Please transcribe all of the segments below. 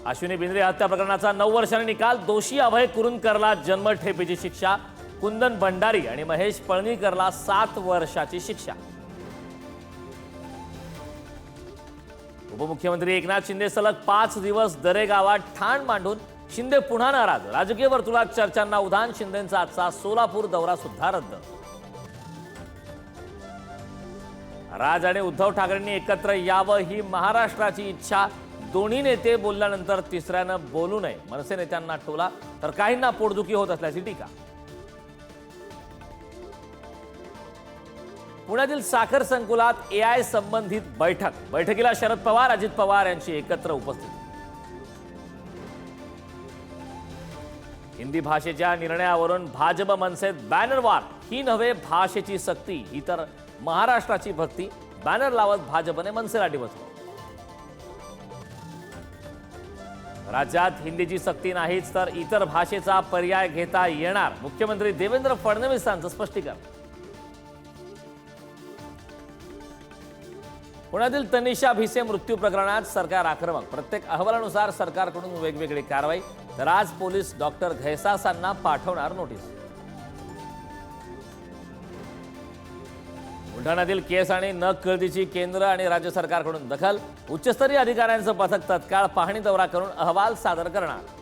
अश्विनी बिंद्रे हत्या प्रकरणाचा 9 वर्षांनी निकाल। दोषी अभय कुरुंदकरला जन्मठेपेची शिक्षा, कुंदन भंडारी आणि महेश पळणीकरला 7 वर्षाची शिक्षा। उपमुख्यमंत्री एकनाथ शिंदे सलग 5 दिवस दरे गावात ठाण मांडून शिंदे पुन्हा नाराज। राजकीय वर्तुळात चर्चांना उधाण। शिंदेंचा आजचा सोलापूर दौरा सुद्धा रद्द। राज आणि उद्धव ठाकरेंनी एकत्र यावं ही महाराष्ट्राची इच्छा। दोन्ही नेते बोलल्यानंतर तिसऱ्यानं बोलू नये, मनसे नेत्यांना टोला, तर काहींना पोटदुखी होत असल्याची टीका। पुण्यातील साखर संकुलात AI संबंधित बैठकीला शरद पवार, अजित पवार यांची एकत्र उपस्थिती। हिंदी भाषेच्या निर्णयावरून भाजप मनसेत बॅनर वार। ही नव्हे भाषेची सक्ती, ही तर महाराष्ट्राची भक्ती। बॅनर लावत भाजपने मनसेला डिवचलं। राज्यात हिंदीची सक्ती नाहीच तर इतर भाषेचा पर्याय घेता येणार, मुख्यमंत्री देवेंद्र फडणवीसांचं स्पष्टीकरण। पुण्यातील तनिषा भिसे मृत्यू प्रकरणात सरकार आक्रमक। प्रत्येक अहवालानुसार सरकारकडून वेगवेगळी कारवाई, तर आज पोलीस डॉक्टर घैसासांना पाठवणार नोटीस। बुलढाण्यातील केस आणि नख गळतीची केंद्र आणि राज्य सरकारकडून दखल। उच्चस्तरीय अधिकाऱ्यांचं पथक तत्काळ पाहणी दौरा करून अहवाल सादर करणार।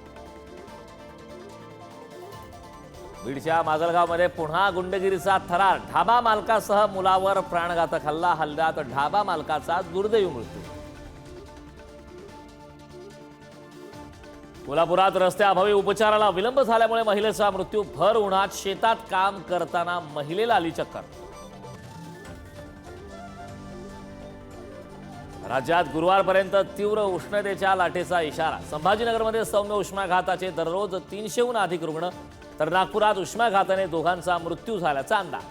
बीडच्या माजलगावमध्ये पुन्हा गुंडगिरीचा थरार। ढाबा मालकासह मुलावर प्राणघातक हल्ला। हल्ल्यात ढाबा मालकाचा दुर्दैवी मृत्यू। कोल्हापुरात रस्त्याअभावी उपचाराला विलंब झाल्यामुळे महिलेचा मृत्यू। भर उन्हात शेतात काम करताना महिलेला आली चक्कर। राज्यात गुरुवारपर्यंत तीव्र उष्णतेच्या लाटेचा इशारा। संभाजीनगरमध्ये सौम्य उष्माघाताचे दररोज 300हून अधिक रुग्ण, तर नागपुरात उष्माघाताने दोघांचा मृत्यू झाल्याचा अंदाज।